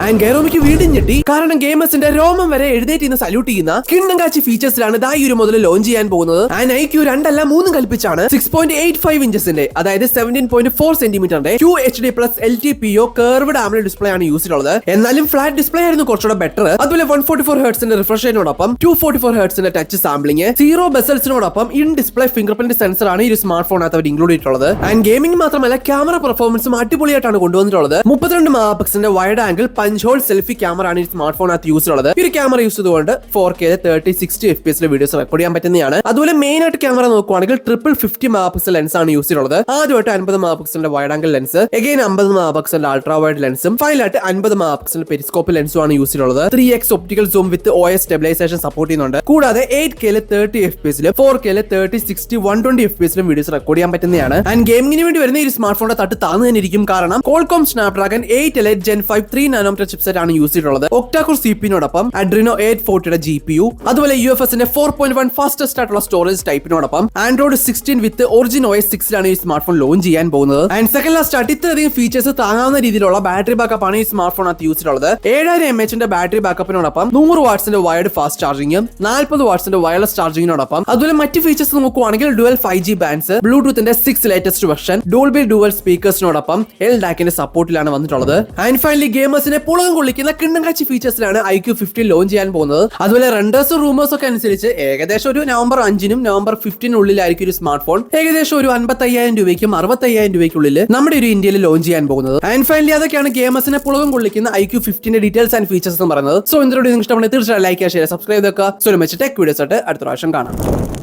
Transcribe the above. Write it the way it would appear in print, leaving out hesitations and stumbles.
And ഗൈറോമിക്ക് വീണ്ടും ഞെട്ടി. കാരണം ഗെയിമേഴ്സിന്റെ രോമം വരെ എഴുന്നേറ്റ് സല്യൂട്ട് ചെയ്യുന്ന കിണ്ണം കാച്ചി ഫീച്ചേഴ്സിലാണ് ഈ ഒരു മുതൽ ലോഞ്ച് ചെയ്യാൻ പോകുന്നത്. ആൻഡ് IQ 2 അല്ല 3 കൽപ്പിച്ചാണ് 6.85 ഇഞ്ചസിന്റെ അതായത് 17.4 സെന്റിമീറ്ററിന്റെ QHD+ LTPO curved AMOLED display ആണ് യൂസ് ചെയ്തിട്ടുള്ളത്. എന്നാലും ഫ്ലാറ്റ് ഡിസ്പ്ലേ ആയിരുന്നു കുറച്ചുകൂടെ ബെറ്റർ. അതുപോലെ 144 ഹെർട്സിന്റെ റിഫ്രഷ് റേറ്റിനോടൊപ്പം 244 ഹെർട്സിന്റെ ടച്ച് സാമ്പിളിംഗ്, 0 ബെസൽസിനോടൊപ്പം in display fingerprint sensor ആണ് ഈ ഒരു സ്മാർട്ട് ഫോണിനകത്ത് അവർ ഇൻക്ലൂഡ് ചെയ്തിട്ടുള്ളത്. ആൻഡ് ഗെയിമിംഗ് മാത്രമല്ല ക്യാമറ പെർഫോമൻസും അടിപൊളിയായിട്ടാണ് കൊണ്ടുവന്നിട്ടുള്ളത്. 32 മെഗാപിക്സലിന്റെ wide angle punch hole selfie camera ആണ് ഈ സ്മാർട്ട് ഫോണിനകത്ത് യൂസ് ചെയ്തിട്ടുള്ളത്. ഈ ഒരു ക്യാമറ യൂസ് ചെയ്തുകൊണ്ട് 4K 30-60 FPS വീഡിയോസ് റെക്കോർഡ് ചെയ്യാൻ പറ്റുന്നതാണ്. അതുപോലെ മെയിൻ ആയിട്ട് ക്യാമറ നോക്കുവാണെങ്കിൽ 50 മെഗാപിക്സൽ ലെൻസ് ആണ് യൂസ് ചെയ്തിട്ടുള്ളത്. ആദ്യമായിട്ട് 50 മെഗാപിക്സലിന്റെ വൈഡ് ആംഗിൾ ലെൻസ്, അഗൈൻ 50 മെഗാപിക്സലിന്റെ അൾട്രാ വൈഡ് ലെൻസും, ഫൈനലായിട്ട് 50 മെഗാപിക്സലിന്റെ പെരിസ്കോപ്പ് ലെൻസും ആണ് യൂസ് ചെയ്തിട്ടുള്ളത്. 3x optical zoom with OS stabilization support ചെയ്യുന്നുണ്ട്. കൂടാതെ 8K 30 FPS 4K 30-60 120 FPS videos record ചെയ്യാൻ പറ്റുന്നതാണ്. ആൻഡ് ഗെയിമിംഗിന് വേണ്ടി വരുന്ന ഈ സ്മാർട്ട് ഫോണിന്റെ തട്ട് താന്നു തന്നെ ഇരിക്കും. കാരണം Qualcomm Snapdragon 8 Elite Gen 5 3 nanometre chipset ആണ് യൂസ് ചെയ്തിട്ടുള്ളത്. ഒക്ടാകോർ CPU-നോടൊപ്പം Adreno 840 GPU, അതുപോലെ UFSന്റെ 4.1 ഫാസ്റ്റസ്റ്റ് ആയിട്ടുള്ള സ്റ്റോറേജ് ടൈപ്പിനോടൊപ്പം Android 16 വിത്ത് ഒറിജിൻ OS 6 ലാണ് ഈ സ്മാർട്ട് ഫോൺ ലോഞ്ച് ചെയ്യാൻ പോകുന്നത്. ആൻഡ് സെക്കൻഡ് ലാസ്റ്റ് ആയിട്ട് ഇത്രയധികം ഫീച്ചേഴ്സ് താങ്ങാവുന്ന രീതിയിലുള്ള ബാറ്ററി ബാക്കപ്പ് ആണ് ഈ സ്മാർട്ട് ഫോണിനകത്ത് യൂസ് ചെയ്തിട്ടുള്ളത്. 7000 mAh ബാറ്ററി ബാക്കപ്പിനോടൊപ്പം 100 വാട്ട്സിന്റെ വയർഡ് ഫാസ്റ്റ് ചാർജിംഗും 40 വാട്ട്സിന്റെ വയർലെസ് ചാർജിംഗിനോടൊപ്പം അതുപോലെ മറ്റ് ഫീച്ചേഴ്സ് നോക്കുവാണെങ്കിൽ ഡുവൽ 5G ബാൻഡ്സ്, ബ്ലൂടൂത്തിന്റെ 6 ലേറ്റസ്റ്റ് വെർഷൻ, ഡോൾബി ഡുവൽ സ്പീക്കേഴ്സിനോടൊപ്പം LDAC-ന്റെ സപ്പോർട്ടിലാണ് വന്നിട്ടുള്ളത്. ആൻഡ് ഫൈനലി ഗെയിമേഴ്സിനെ പുളകം കൊള്ളിക്കുന്ന കിണ്ണം കാച്ചി ഫീച്ചേഴ്സിലാണ് IQ 15 ലോഞ്ച് ചെയ്യാൻ പോകുന്നത്. അതുപോലെ റെൻഡേഴ്സും റൂമേഴ്സും ഒക്കെ അനുസരിച്ച് ഏകദേശം ഒരു നവംബർ 5-നും നവംബർ 15-നുള്ളിലായിരിക്കും ഒരു സ്മാർട്ട് ഫോൺ ഏകദേശം ഒരു 55,000 രൂപയ്ക്കും 60,000 രൂപയ്ക്കുള്ളിൽ നമ്മുടെ ഒരു ഇന്ത്യയിൽ ലോഞ്ച് ചെയ്യാൻ പോകുന്നത്. ആൻഡ് ഫൈനലി അതൊക്കെയാണ് ഗെയിമേഴ്സിനെ പുളകം കൊള്ളിക്കുന്ന IQ 15ന്റെ ഡീറ്റെയിൽസ് ആൻഡ് ഫീച്ചേഴ്സ് എന്ന് പറയുന്നത്. സോ ഇന്നത്തെ വീഡിയോ നിങ്ങൾക്ക് ഇഷ്ടപ്പെടുന്നത് തീർച്ചയായും ലൈക്ക് ചെയ്യുക, ഷെയർ, സബ്സ്ക്രൈബ് ചെയ്യുക. സോ മച്ച് ടെക് വീഡിയോസ് ആയിട്ട് അടുത്ത പ്രാവശ്യം കാണാം.